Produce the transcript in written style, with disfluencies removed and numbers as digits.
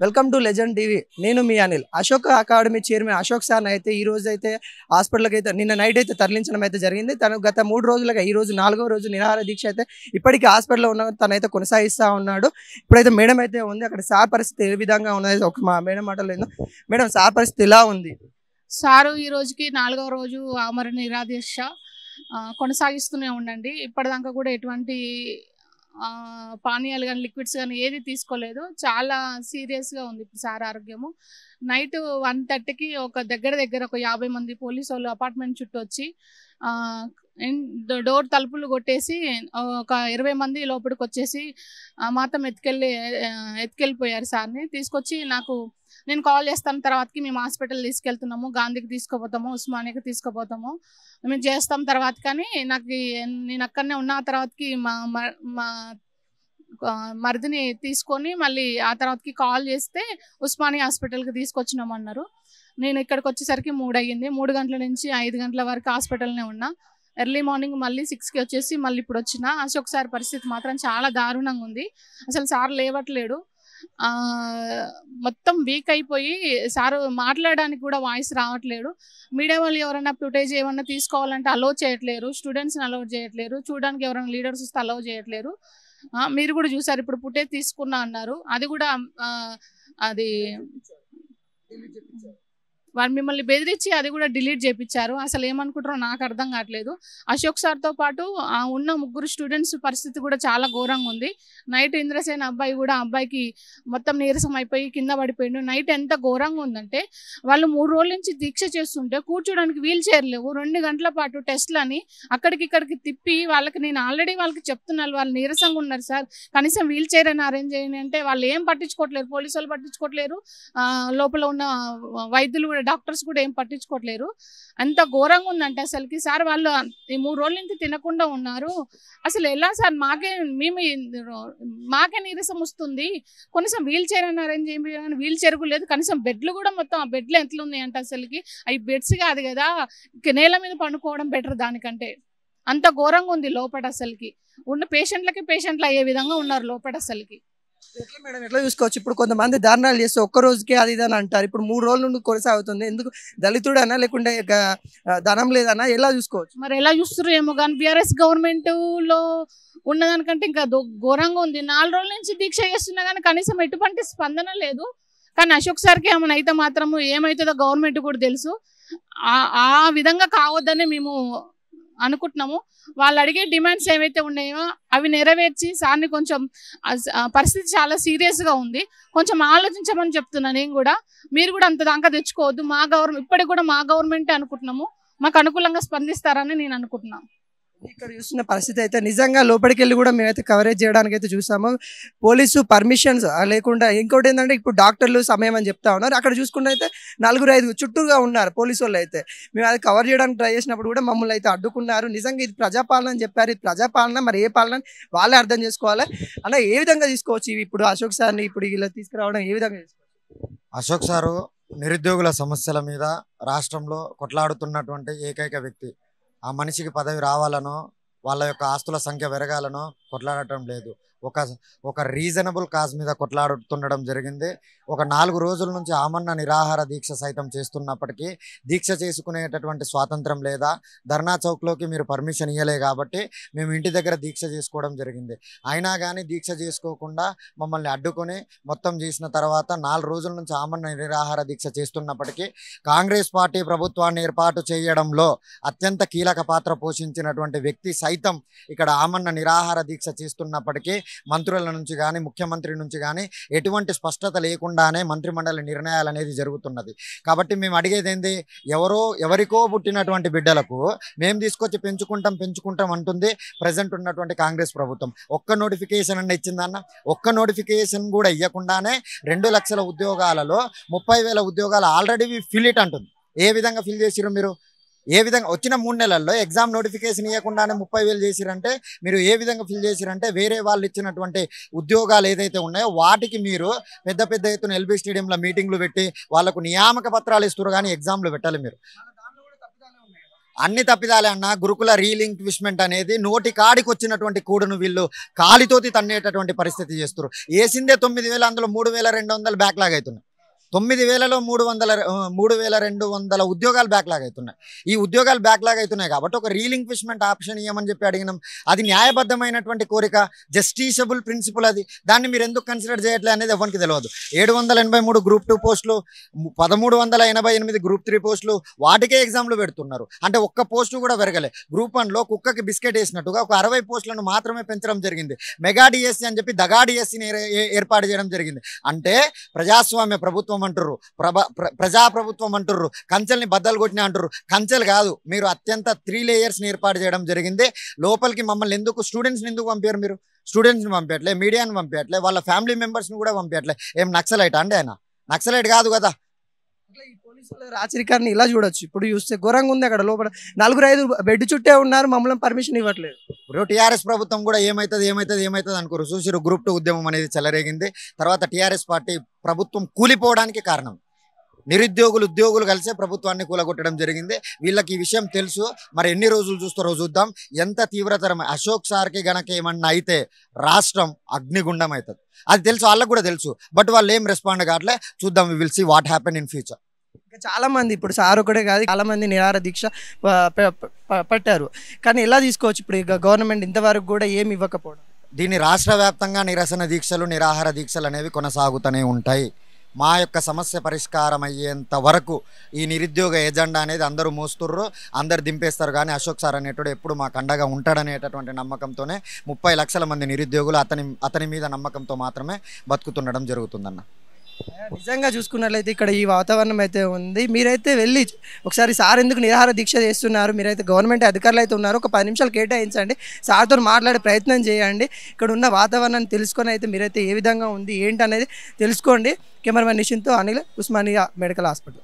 Welcome to legend TV. నేను మీ Anil. Ashok academy chairman Ashok sir అయితే ఈ రోజు అయితే హాస్పిటల్కి అయితే నిన్న నైట్ అయితే తరలించడం అయితే జరిగింది. తను గత 3 రోజులుగా ఈ రోజు 4వ రోజు నిరాహార దీక్ష అయితే ఇప్పటికీ హాస్పిటల్లో ఉన్న తనైతే కొనసాగిస్తూ ఉన్నాడు. ఇప్పుడైతే మేడం అయితే ఉంది. అక్కడ సార్ పరిస్థితి ఏ విధంగా ఉన్నది ఒక మా మేడం మాటలేదు. మేడం, సార్ పరిస్థితి ఎలా ఉంది? సారు ఈ రోజుకి 4వ రోజు ఆమరణ నిరాదీక్ష కొనసాగిస్తూనే ఉండండి. ఇప్పటిదాకా కూడా ఎటువంటి పానీయాలు కానీ లిక్విడ్స్ కానీ ఏది తీసుకోలేదు. చాలా సీరియస్గా ఉంది ఇప్పుడు సార్ ఆరోగ్యము. నైట్ 1:30కి ఒక దగ్గర ఒక 50 మంది పోలీసు వాళ్ళు అపార్ట్మెంట్ చుట్టూ వచ్చి డోర్ తలుపులు కొట్టేసి ఒక 20 మంది లోపలికి వచ్చేసి మాత్రం ఎత్తుకెళ్ళిపోయారు. సార్ని తీసుకొచ్చి నేను కాల్ చేస్తాను, తర్వాతకి మేము హాస్పిటల్ తీసుకెళ్తున్నాము, గాంధీకి తీసుకుపోతాము, ఉస్మానియాకి తీసుకుపోతాము, మేము చేస్తాం తర్వాత. కానీ నేను అక్కడనే ఉన్న తర్వాతకి మా మరిదిని తీసుకొని మళ్ళీ ఆ తర్వాతకి కాల్ చేస్తే ఉస్మానియా హాస్పిటల్కి తీసుకొచ్చినామన్నారు. నేను ఇక్కడికి వచ్చేసరికి 3 అయ్యింది. 3 గంటల నుంచి 5 గంటల వరకు హాస్పిటల్నే ఉన్నా. ఎర్లీ మార్నింగ్ మళ్ళీ 6కి వచ్చేసి మళ్ళీ ఇప్పుడు వచ్చిన. అశోక్ సార్ పరిస్థితి మాత్రం చాలా దారుణంగా ఉంది. అసలు సార్ లేవట్లేడు, మొత్తం వీక్ అయిపోయి సార్ మాట్లాడడానికి కూడా వాయిస్ రావట్లేడు. మీడియా వాళ్ళు ఎవరైనా ఫుటేజ్ ఏమన్నా తీసుకోవాలంటే అలౌ చేయట్లేరు, స్టూడెంట్స్ని అలౌ చేయట్లేరు, చూడడానికి ఎవరైనా లీడర్స్ వస్తే అలౌ చేయట్లేరు. మీరు కూడా చూసారు, ఇప్పుడు ఫుటేజ్ తీసుకున్నా అన్నారు, అది కూడా అది వాళ్ళు మిమ్మల్ని బెదిరించి అది కూడా డిలీట్ చేయించారు. అసలు ఏమనుకుంటారో నాకు అర్థం కావట్లేదు. అశోక్ సార్తో పాటు ఉన్న 3 స్టూడెంట్స్ పరిస్థితి కూడా చాలా ఘోరంగా ఉంది. నైట్ ఇంద్రసేన అబ్బాయి కూడా అబ్బాయికి మొత్తం నీరసం అయిపోయి కింద పడిపోయిండు. నైట్ ఎంత ఘోరంగా ఉందంటే వాళ్ళు 3 రోజుల నుంచి దీక్ష చేస్తుంటే కూర్చోడానికి వీల్ చైర్ లేవు. 2 గంటల పాటు టెస్ట్లని ఇక్కడికి తిప్పి నేను ఆల్రెడీ వాళ్ళకి చెప్తున్నాను, వాళ్ళు నీరసంగా ఉన్నారు సార్, కనీసం వీల్ చైర్ అని అరేంజ్ చేయండి అంటే వాళ్ళు ఏం పట్టించుకోవట్లేరు. పోలీసు వాళ్ళు పట్టించుకోవట్లేరు, లోపల ఉన్న వైద్యులు కూడా, డాక్టర్స్ కూడా ఏం పట్టించుకోవట్లేరు. అంత ఘోరంగా ఉందంటే అసలుకి సార్ వాళ్ళు ఈ 3 రోజుల నుంచి తినకుండా ఉన్నారు. అసలు ఎలా సార్, మాకే నీరసం వస్తుంది, కనీసం వీల్ చైర్ అని అరేంజ్ చేయాలి. వీల్ చైర్ కూడా లేదు, కనీసం బెడ్లు కూడా మొత్తం ఆ బెడ్లు ఎట్లా ఉన్నాయంటే అసలుకి అవి బెడ్స్ కాదు కదా, నేల మీద పండుకోవడం బెటర్ దానికంటే. అంత ఘోరంగా ఉంది లోపల. అసలుకి ఉన్న పేషెంట్లు అయ్యే విధంగా ఉన్నారు లోపల అసలుకి. ఎట్లా మేడం, ఎట్లా చూసుకోవచ్చు? ఇప్పుడు కొంతమంది ధర్నాలు చేస్తే ఒక్క రోజుకే అది ఇదని అంటారు. ఇప్పుడు 3 రోజుల నుండి కొనసాగుతుంది. ఎందుకు? దళితుడనా లేకుంటే ధనం లేదన్నా ఎలా చూసుకోవచ్చు? మరి ఎలా చూస్తారు ఏమో కానీ బీఆర్ఎస్ గవర్నమెంట్లో ఉన్నదానికంటే ఇంకా ఘోరంగా ఉంది. 4 రోజుల నుంచి దీక్ష చేస్తున్నా కానీ కనీసం ఎటువంటి స్పందన లేదు. కానీ అశోక్ సార్కి ఏమైనా అయితే మాత్రము ఏమవుతుందో గవర్నమెంట్ కూడా తెలుసు. ఆ విధంగా కావద్దని మేము అనుకుంటున్నాము. వాళ్ళు అడిగే డిమాండ్స్ ఏవైతే ఉన్నాయో అవి నెరవేర్చి సార్ని కొంచెం, పరిస్థితి చాలా సీరియస్గా ఉంది, కొంచెం ఆలోచించమని చెప్తున్నాను. నేను కూడా, మీరు కూడా అంత దాకా తెచ్చుకోవద్దు. ఇప్పటికి కూడా మా గవర్నమెంటే అనుకుంటున్నాము, మాకు అనుకూలంగా స్పందిస్తారని నేను అనుకుంటున్నాను. ఇక్కడ చూస్తున్న పరిస్థితి అయితే నిజంగా లోపలికి వెళ్ళి కూడా మేమైతే కవరేజ్ చేయడానికి అయితే చూసాము. పోలీసు పర్మిషన్స్ లేకుండా, ఇంకోటి ఏంటంటే ఇప్పుడు డాక్టర్లు సమయం అని చెప్తా ఉన్నారు. అక్కడ చూసుకుంటే అయితే 4-5 చుట్టూగా ఉన్నారు పోలీసు వాళ్ళు. అయితే మేము అది కవర్ చేయడానికి ట్రై చేసినప్పుడు కూడా మమ్మల్ని అయితే అడ్డుకున్నారు. నిజంగా ఇది ప్రజాపాలన అని చెప్పారు. ఇది ప్రజాపాలన, మరి ఏ పాలన వాళ్ళే అర్థం చేసుకోవాలి. అలా ఏ విధంగా తీసుకోవచ్చు ఇప్పుడు అశోక్ సార్ని ఇప్పుడు ఇలా తీసుకురావడం ఏ విధంగా తీసుకోవచ్చు? అశోక్ సారు నిరుద్యోగుల సమస్యల మీద రాష్ట్రంలో కొట్లాడుతున్నటువంటి ఏకైక వ్యక్తి. ఆ మనిషికి పదవి రావాలనో వాళ్ళ యొక్క ఆస్తుల సంఖ్య పెరగాలనో కొట్లాడటం లేదు. ఒక రీజనబుల్ కాజ్ మీద కొట్లాడుతుండడం జరిగింది. ఒక 4 రోజుల నుంచి ఆమరణ నిరాహార దీక్ష సైతం చేస్తున్నప్పటికీ దీక్ష చేసుకునేటటువంటి స్వాతంత్రం లేదా? ధర్నా చౌక్లోకి మీరు పర్మిషన్ ఇవ్వలే కాబట్టి మేము ఇంటి దగ్గర దీక్ష చేసుకోవడం జరిగింది. అయినా కానీ దీక్ష చేసుకోకుండా మమ్మల్ని అడ్డుకొని మొత్తం చేసిన తర్వాత 4 రోజుల నుంచి ఆమరణ నిరాహార దీక్ష చేస్తున్నప్పటికీ కాంగ్రెస్ పార్టీ ప్రభుత్వాన్ని ఏర్పాటు చేయడంలో అత్యంత కీలక పాత్ర పోషించినటువంటి వ్యక్తి సైతం ఇక్కడ ఆమరణ నిరాహార దీక్ష చేస్తున్నప్పటికీ మంత్రుల నుంచి కానీ ముఖ్యమంత్రి నుంచి కానీ ఎటువంటి స్పష్టత లేకుండానే మంత్రిమండలి నిర్ణయాలు అనేది జరుగుతున్నది. కాబట్టి మేము అడిగేది ఏంది, ఎవరికో పుట్టినటువంటి బిడ్డలకు మేము తీసుకొచ్చి పెంచుకుంటాం అంటుంది ప్రజెంట్ ఉన్నటువంటి కాంగ్రెస్ ప్రభుత్వం. ఒక్క నోటిఫికేషన్ అన్న ఇచ్చిందన్న? ఒక్క నోటిఫికేషన్ కూడా ఇవ్వకుండానే 2 లక్షల ఉద్యోగాలలో 30,000 ఉద్యోగాలు ఆల్రెడీ ఫిల్ ఇట్ అంటుంది. ఏ విధంగా ఫిల్ చేసిరు మీరు? ఏ విధంగా వచ్చిన 3 నెలల్లో ఎగ్జామ్ నోటిఫికేషన్ ఇవ్వకుండానే 30,000 చేసిరంటే మీరు ఏ విధంగా ఫిల్ చేసిరంటే వేరే వాళ్ళు ఇచ్చినటువంటి ఉద్యోగాలు ఏదైతే ఉన్నాయో వాటికి మీరు పెద్ద ఎత్తున ఎల్బీ స్టేడియంలో మీటింగ్లు పెట్టి వాళ్ళకు నియామక పత్రాలు ఇస్తారు కానీ ఎగ్జామ్లు పెట్టాలి మీరు. అన్ని తప్పిదాలే అన్న. గురుకుల రీలింక్విష్మెంట్ అనేది నోటి కాడికి వచ్చినటువంటి కూడును వీళ్ళు కాలితోటి తన్నేటటువంటి పరిస్థితి చేస్తారు. వేసిందే 9,000, అందులో 3,200 బ్యాక్లాగ్ అవుతున్నాయి. 9,000లో 3,200 ఉద్యోగాలు బ్యాక్లాగ్ అవుతున్నాయి. ఈ ఉద్యోగాలు బ్యాక్లాగ్ అవుతున్నాయి కాబట్టి ఒక రీలింక్విష్మెంట్ ఆప్షన్ ఇవ్వమని చెప్పి అడిగినాం. అది న్యాయబద్ధమైనటువంటి కోరిక, జస్టిషబుల్ ప్రిన్సిపల్. అది దాన్ని మీరు ఎందుకు కన్సిడర్ చేయట్లే అనేది ఎవరికి తెలియదు. 783 గ్రూప్ 2 పోస్టులు, 1,388 గ్రూప్ 3 పోస్టులు, వాటికే ఎగ్జామ్లు పెడుతున్నారు. అంటే ఒక్క పోస్టు కూడా పెరగలే. గ్రూప్ 1లో కుక్కకి బిస్కెట్ వేసినట్టుగా ఒక 60 పోస్టులను మాత్రమే పెంచడం జరిగింది. మెగా డిఎస్సి అని చెప్పి దగా డిఎస్సిని ఏర్పాటు చేయడం జరిగింది. అంటే ప్రజాస్వామ్య ప్రభుత్వం అంటారు, ప్రజాప్రభుత్వం అంటారు, కంచెల్ని బద్దలు కొట్టిన అంటారు. కంచెలు కాదు, మీరు అత్యంత 3 లేయర్స్ని ఏర్పాటు చేయడం జరిగింది. లోపలికి మమ్మల్ని ఎందుకు, స్టూడెంట్స్ని ఎందుకు పంపారు? మీరు స్టూడెంట్స్ని పంపించట్లే, మీడియాని పంపించట్లే, వాళ్ళ ఫ్యామిలీ మెంబర్స్ని కూడా పంపించట్లే. ఏం నక్సలైట్ అండి ఆయన? నక్సలైట్ కాదు కదా. ఈ పోలీసుల రాచరికాన్ని ఇలా చూడొచ్చు. ఇప్పుడు చూస్తే ఘోరంగా ఉంది. అక్కడ లోపల 4-5 బెడ్ చుట్టే ఉన్నారు, మమ్మల్ని పర్మిషన్ ఇవ్వట్లేదు. ఇప్పుడు టీఆర్ఎస్ ప్రభుత్వం కూడా ఏమవుతుంది అనుకోరు. చూసిరు, గ్రూప్ 2 ఉద్యమం అనేది చెలరేగింది. తర్వాత టీఆర్ఎస్ పార్టీ ప్రభుత్వం కూలిపోవడానికి కారణం ఉద్యోగులు కలిసే ప్రభుత్వాన్ని కూలగొట్టడం జరిగింది. వీళ్ళకి ఈ విషయం తెలుసు. మరి ఎన్ని రోజులు చూస్తారో చూద్దాం. ఎంత తీవ్రతరం అశోక్ సార్కి గనక ఏమన్నా అయితే రాష్ట్రం అగ్నిగుండం అవుతుంది. అది తెలుసు, వాళ్ళకు కూడా తెలుసు. బట్ వాళ్ళు ఏం రెస్పాండ్ కావట్లే. చూద్దాం, we will see what happen in future. చాలా మంది, ఇప్పుడు సార్ ఒకటే కాదు, చాలా మంది నిరాహార దీక్ష పట్టారు. కానీ ఎలా తీసుకోవచ్చు ఇప్పుడు గవర్నమెంట్ ఇంతవరకు కూడా ఏమి ఇవ్వకపోవడం? దీన్ని రాష్ట్ర వ్యాప్తంగా నిరసన దీక్షలు, నిరాహార దీక్షలు అనేవి కొనసాగుతూనే ఉంటాయి. మా యొక్క సమస్య పరిష్కారం అయ్యేంత వరకు ఈ నిరుద్యోగ ఎజెండా అనేది అందరూ మోస్తుర్రు, అందరు దింపేస్తారు. కానీ అశోక్ సార్ అనేటోడు ఎప్పుడు మాకు అండగా ఉంటాడనేటటువంటి నమ్మకంతోనే 30 లక్షల మంది నిరుద్యోగులు అతని మీద నమ్మకంతో మాత్రమే బతుకుతుండడం జరుగుతుందన్న. నిజంగా చూసుకున్నట్లయితే ఇక్కడ ఈ వాతావరణం అయితే ఉంది. మీరైతే వెళ్ళి ఒకసారి సార్ ఎందుకు నిరాహార దీక్ష చేస్తున్నారు, మీరైతే గవర్నమెంట్ అధికారులు అయితే ఉన్నారు, ఒక 10 నిమిషాలు కేటాయించండి, సార్తో మాట్లాడే ప్రయత్నం చేయండి. ఇక్కడ ఉన్న వాతావరణాన్ని తెలుసుకొని అయితే మీరైతే ఏ విధంగా ఉంది ఏంటి అనేది తెలుసుకోండి. కెమెరామెన్ నిషిన్తో అనిల్, ఉస్మానియా మెడికల్ హాస్పిటల్.